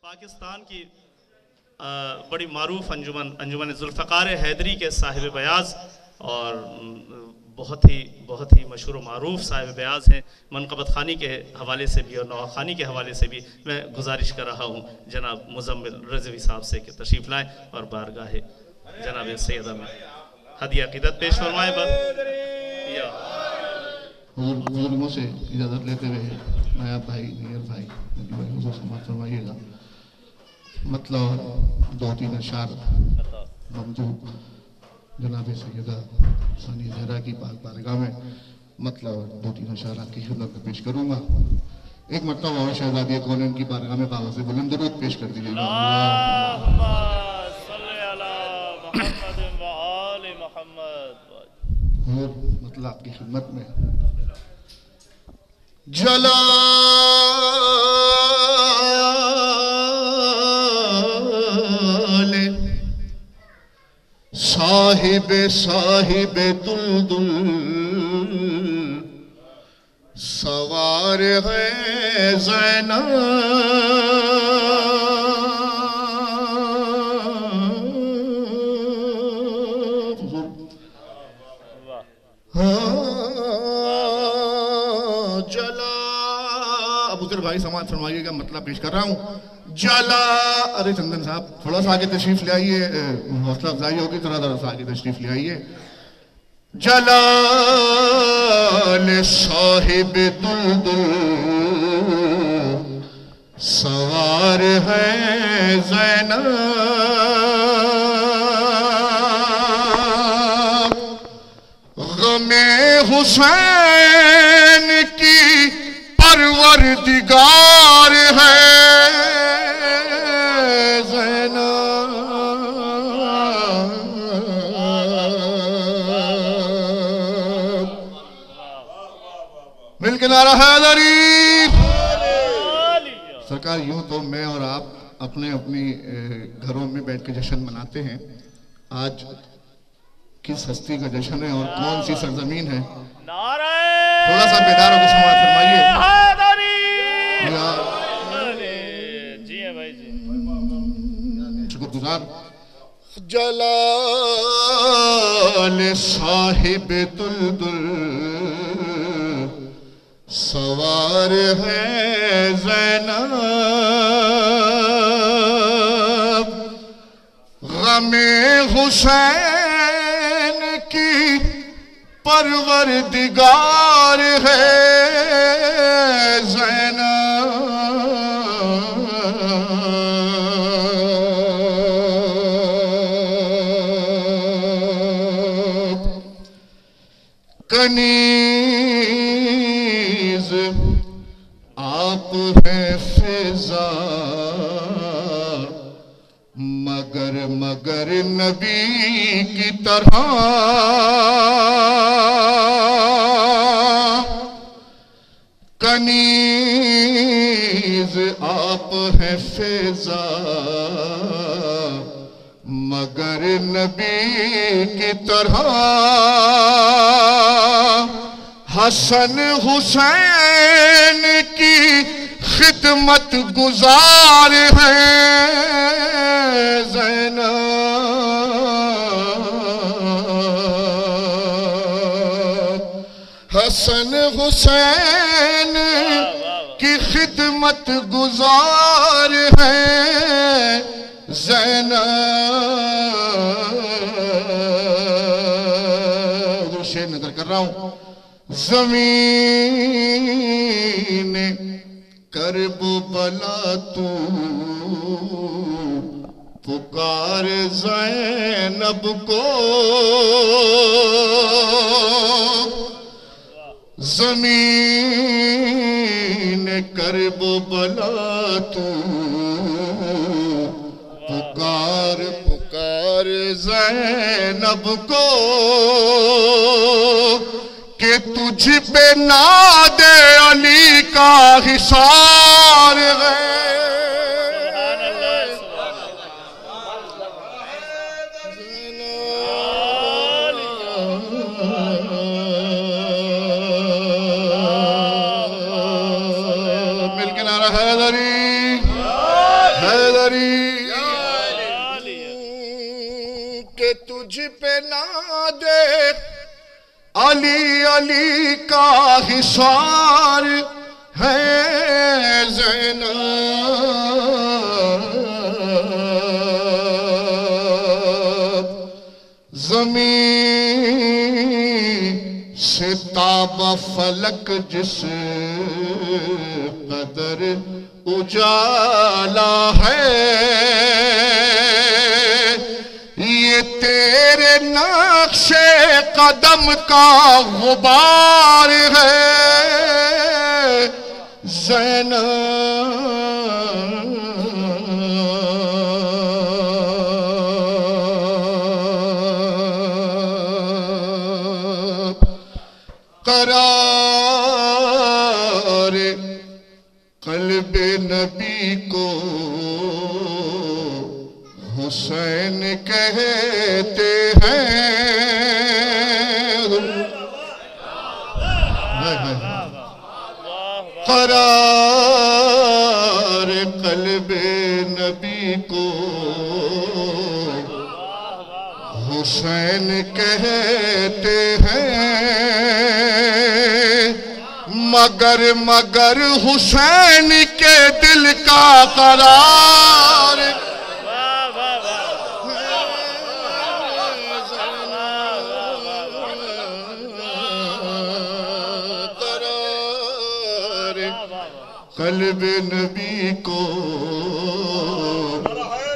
पाकिस्तान की बड़ी मारूफ अंजुमन जुल्फ़कार हैदरी के साहिब बयाज और बहुत ही मशहूर मारूफ साहिब बयाज हैं। मनक़बत ख़ानी के हवाले से भी और नवा ख़ानी के हवाले से भी मैं गुजारिश कर रहा हूँ जनाब मुज़म्मिल रज़वी साहब से कि तशरीफ़ लाएँ और बारगाह जनाब सैयदा में हदिया अक़ीदत पेश फरमाएँ। बुजुर्गों से इजाज़त लेते हुए नायाब भाई नियर भाई को समाप्त फरमाइएगा। मतलब दो तीन अशार ममदू जनाब सैयदा सानी ज़हरा की पाक बारगाह में मतलब दो तीन अशार आपकी खिदमत में पेश करूँगा। एक मतलब और शहज़ादी कौनैन की बारगाह में बाबा से बुलंद दरूद पेश कर दीजिएगा। और मतलब आपकी खिदमत में जलाले साहिबे दुलदुल सवार है ज़ैनब भाई समाज फरमाइएगा। मतलब पेश कर रहा हूँ जला। अरे चंदन साहब थोड़ा सा आगे तशरीफ ले आइए, हौसला अफजाई होगी, थोड़ा सा आगे तशरीफ ले आइए। जलाल साहिब दुलदुल सवार है ज़ैनब ग़मे हुसैन की परवरदिगार है ज़ैनब। मिल के नारा हैदरी। सरकार यूं तो मैं और आप अपने अपनी घरों में बैठ के जश्न मनाते हैं। आज किस हस्ती का जश्न है और कौन सी सरजमीन है, थोड़ा सा बेदार होकर समाज फरमाइए। जी है भाई जी, शुक्रगुजार। जलाल साहिब दुलदुल सवार है ज़ैनब ग़मे हुसैन की परवरदिगार है ज़ैनब। कनीज़ आप हैं फ़िज़ा मगर नबी की तरह कनीज़ आप हैं फ़िज़ा मगर नबी की तरह हसन हुसैन की खिदमत गुजार है ज़ैनब। हसन हुसैन की खिदमत गुजार है ज़ैनब। शेर नजर कर रहा हूं। ज़मीन करबला तू पुकार ज़ैनब को ज़मीन करबला तू पुकार ज़ैनब को कि तुझ पे नादे अली का हिसार है। मिलके नारा हैदरी है हैदरी के तुझ पे नादे अली अली का हिसार है ज़ैनब ज़मीन से ताबा फलक जिस कदर उजाला है ये तेरे नक्शे कदम का गुबार है ज़ैनब करार क़ल्बे नबी को हुसैन कहते हैं करार क़ल्बे नबी को हुसैन कहते हैं मगर मगर हुसैन के दिल का करार क़ल्बे नबी को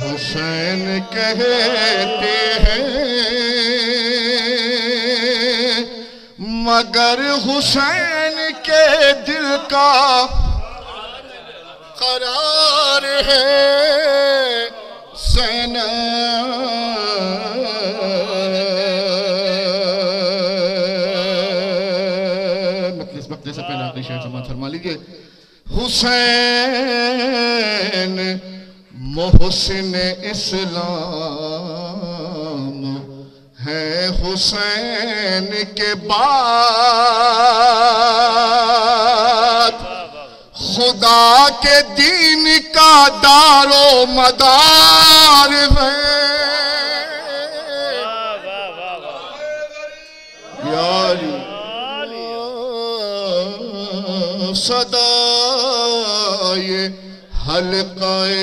हुसैन कहते हैं मगर हुसैन के दिल का करार है ज़ैनब। इस वक्त से पहले आखिरी शेर समाअत फरमा लीजिए। हुसैन मोहसिन इस्लाम है हुसैन के बाद खुदा के दीन का दारो मदार है यारी सदा ये हल्काए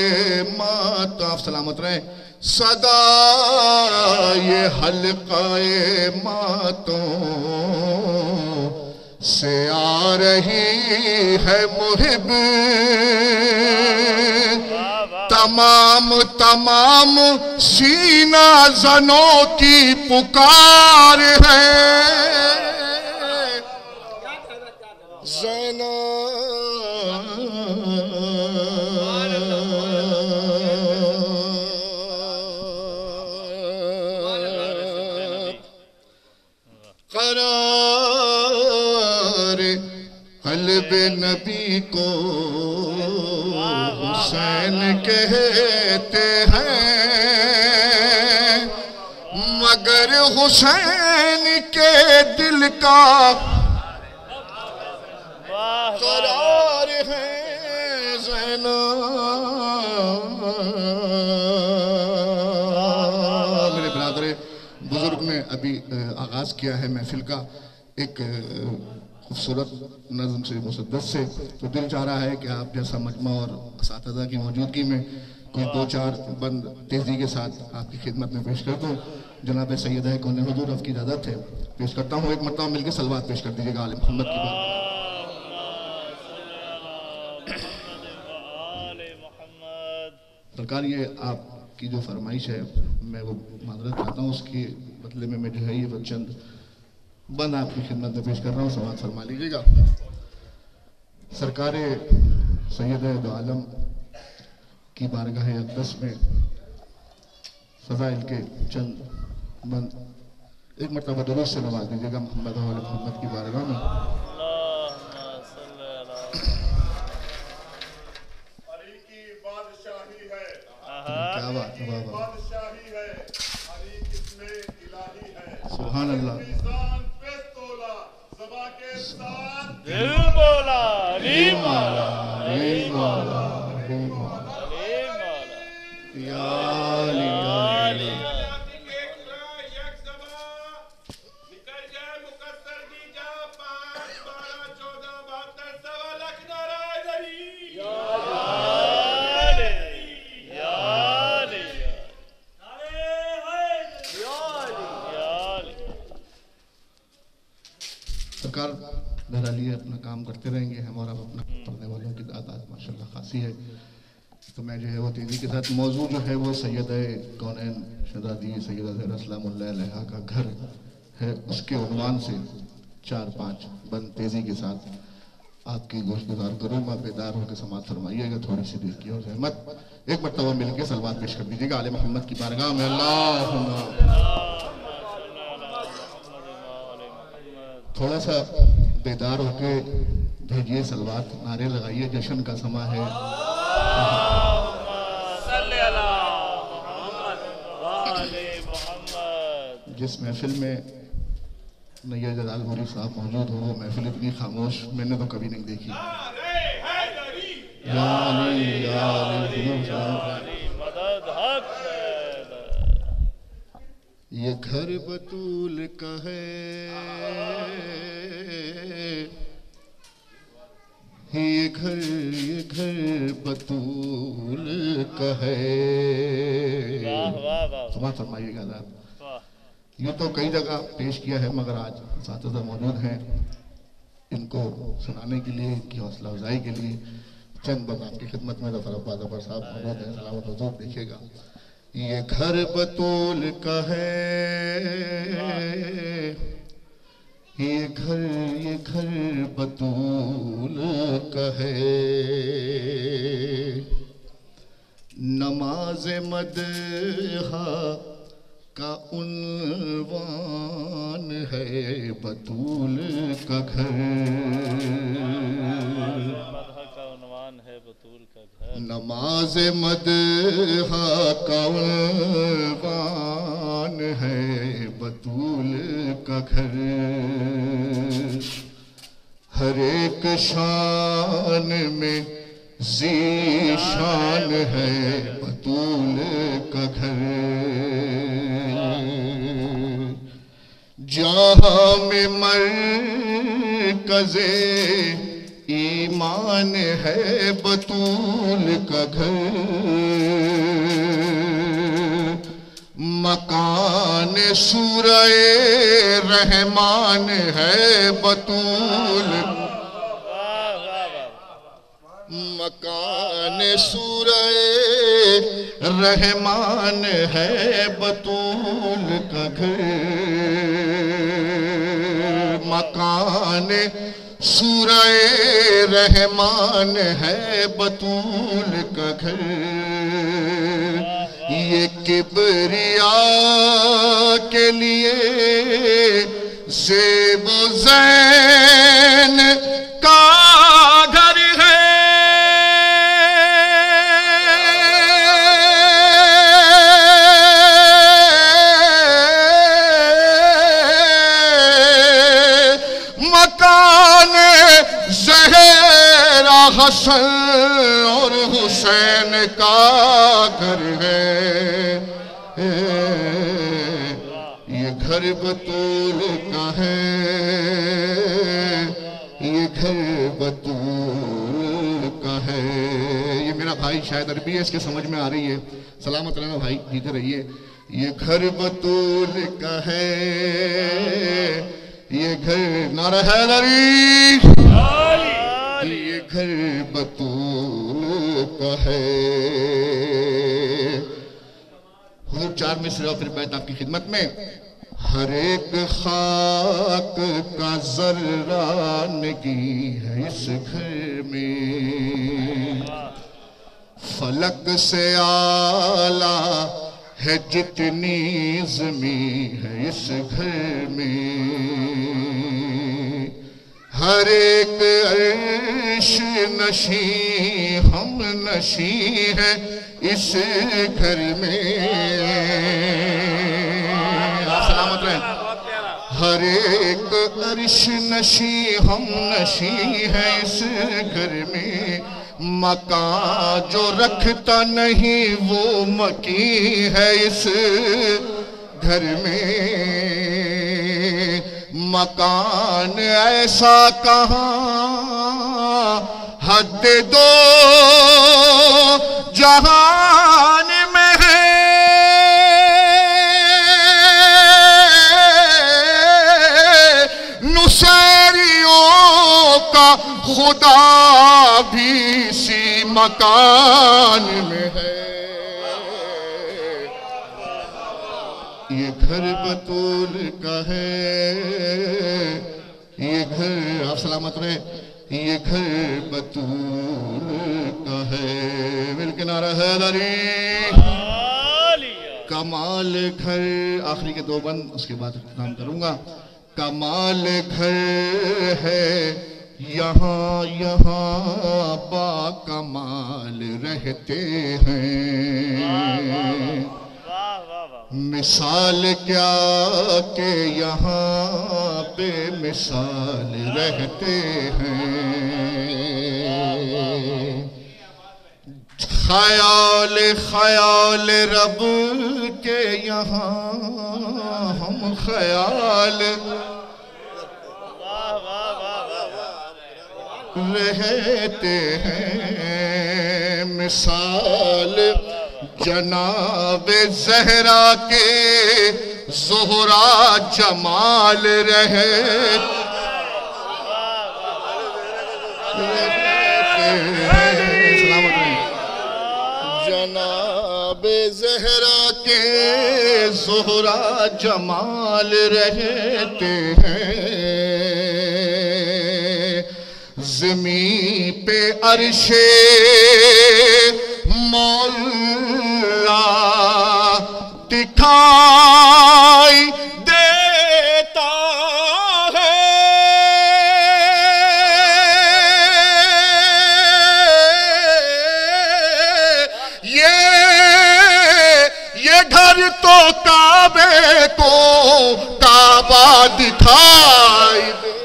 माता सलामत रहे सदा ये हल्काए मातों से आ रही है मुहिब तमाम तमाम सीना ज़नों की पुकार है करार क़ल्बे नबी को हुसैन कहते हैं मगर हुसैन के दिल का करार है ज़ैनब। मेरे बिरादर बुजुर्ग ने अभी आगाज़ किया है महफिल का एक खूबसूरत नज़्म से मुसद्दस से, तो दिल चाह रहा है कि आप जैसा मजमा और असातिज़ा की मौजूदगी में कोई दो चार बंद तेज़ी के साथ आपकी खिदमत में पेश कर दूँ। जनाब सैयदा कौन हुजूर आपकी इजाज़त है पेश करता हूँ। एक मरतबा मिलकर सलवात पेश कर दीजिएगा आले मोहम्मद की बात। सरकार ये आपकी जो फरमाइश है मैं वो माजरत चाहता हूँ, उसके बदले में मैं जो है ये वो चंद बंद आपकी खिदमत में पेश कर रहा हूँ, समाअत फरमा लीजिएगा। सरकार सैयदा दो आलम की बारगाह अक़दस में फ़ज़ाइल के चंद बंद एक मरतबा दुरूद से नवाज दीजिएगा मोहम्मद मोहम्मद की बारगाह में। क्या बात है, सुभान अल्लाह। दिल बोला अली मौला, अली मौला, अली मौला। या अली या अली। सरकार बहरहाल ये अपना काम करते रहेंगे, हम और आप अपना पढ़ने वालों की तादाद माशाल्लाह खासी है। तो मैं जो है वो तेज़ी के साथ मौजू जो है वो सैयद कौनैन शहज़ादी सैयदा ज़हरा सलामुल्लाह अलैहा का घर है, उसके उन्वान से 4-5 बंद तेज़ी के साथ आपकी गोश गुजार करूँगा। बेदार होकर समात फरमाइएगा, थोड़ी सी देर की और रहमत एक मरतबा मिल के सलवात पेश कर दीजिएगा आले मोहम्मद की बारगाह में। थोड़ा सा बेदार होके भेजिए सलवात, नारे लगाइए, जश्न का समा है। जिस महफिल में नैयर जलाल गोरी साहब मौजूद हो वो महफिल इतनी खामोश मैंने तो कभी नहीं देखी। या अली या अली। ये घर बतूल का है, ये घर बतूल का है। समात फरमाइएगा ज़रा। यूँ तो कई जगह पेश किया है मगर आज साथीज़ा मौजूद हैं, इनको सुनाने के लिए, इनकी हौसला अफजाई के लिए चंद बंद आपकी खिदमत में ज़फ़र अब्बास ज़फ़र साहब मौजूद हैं। सलावत हुज़ूर देखिएगा। ये घर बतूल का है, ये घर बतूल का है। नमाज मदहा का उन्वान है बतूल का घर। नमाज मदहा का उन्वान है बतूल का घर। हर एक शान में ज़ीशान है बतूल का घर। जहाँ में मरकज़े ईमान है बतूल का घर। मकान सूरह रहमान है बतूल। मकान सूरह रहमान है बतूल का घर। मकान सूरह रहमान है बतूल का घर। ये किबरिया के लिए ज़ेबो ज़ैन का घर है। मकान ज़हरा हसन और हुसैन का घर है। ये घर बतूल का है, ये घर बतूल का है। ये मेरा भाई शायद अरबी है, इसके समझ में आ रही है। सलामत रहना भाई, जीते रहिए। ये घर बतूल का है, ये घर नारा हैदरी। ये घर बतूल का है। हुजूर 4 मिसरे और फिर बैत आपकी खिदमत में। हर एक खाक का जर्रा नगी है इस घर में। फलक से आला है जितनी ज़मीं है इस घर में। हर एक अर्श नशी हम नशी है इस घर में। आप सलामत रहें। हर एक अर्श नशी हम नशी है इस घर में, मकान जो रखता नहीं वो मकी है इस घर में। मकान ऐसा कहाँ हद दो जहान में है, नुसैरियों का खुदा भी इसी मकान में है। ये घर बतूल का है, ये घर, आप सलामत रहे, ये घर बतूल का है। मिल के नारा हैदरी। कमाल घर, आखिरी के 2 बंद, उसके बाद काम करूंगा। कमाल घर है यहाँ यहाँ बाकमाल रहते हैं। मिसाल क्या के यहाँ पे मिसाल रहते हैं। ख्याल ख्याल रब के यहाँ हम ख्याल रहते हैं। मिसाल जनाबे ज़हरा के ज़ोहरा जमाल रहते जनाबे ज़हरा के ज़ोहरा जमाल रहते हैं। ज़मीं पे अर्शे मौला दिखाई देता है। ये घर तो काबे को काबा दिखाई देता।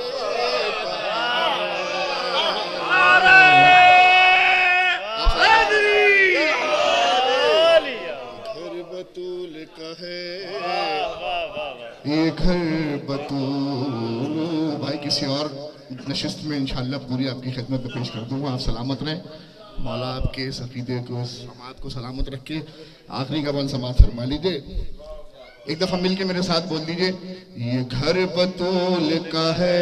ये घर बतूल भाई किसी और नशिस्त में इंशाल्लाह पूरी आपकी खिदमत में पेश कर दूंगा। आप सलामत रहें, मौला आपके इस अकीदे को, इस समात को सलामत रखे। आखिरी का बंद समात फरमा लीजिए, एक दफा मिलके मेरे साथ बोल दीजिए। ये घर बतूल का है,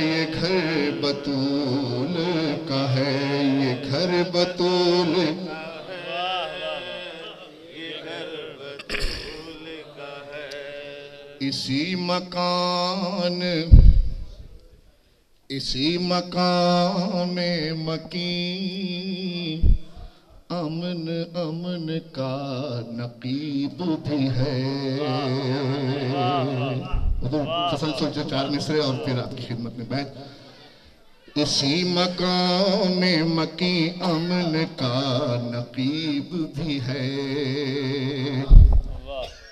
ये घर बतूल का है, ये घर बतूल इसी मकान में मकीन अमन अमन का नकीब भी है। तसलसल से 4 मिसरे और फिर आपकी खिदमत में बैठ। इसी मकान में मकीन अमन का नकीब भी है।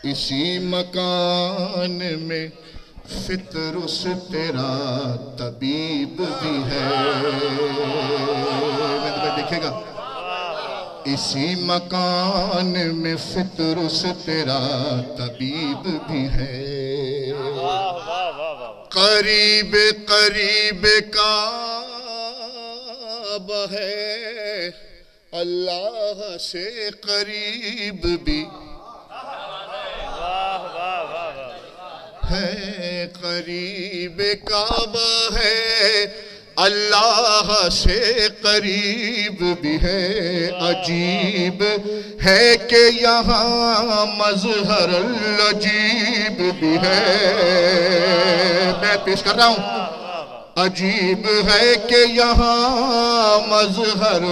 इसी मकान में फितरुस तेरा तबीब भी है। मैं तो देखेगा। इसी मकान में फितरुस तेरा तबीब भी है। करीब करीब काबा है, अल्लाह से करीब भी है। करीब काबा है, अल्लाह से करीब भी है। अजीब है कि यहाँ मज़हर अजीब भी है। मैं पेश कर रहा हूँ। अजीब है कि यहाँ मज़हर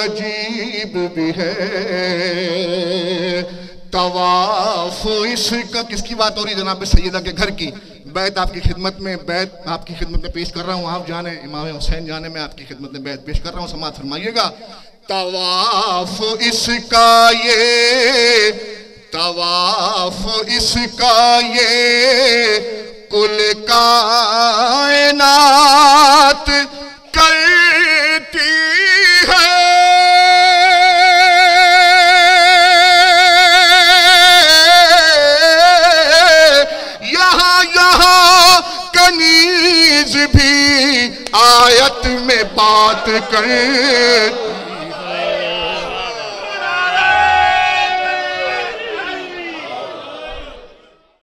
अजीब भी है। तवाफ इसका किसकी बात हो रही जनाब सैयदा के घर की। बैत आपकी खिदमत में पेश कर रहा हूँ। आप जाने इमाम हुसैन जाने में आपकी खिदमत में बैत पेश कर रहा हूँ, समाअत फरमाइएगा। तवाफ इसका ये तवाफ इसका ये कुल कायनात करती है। यहाँ यहाँ कनीज भी आयत में बात कर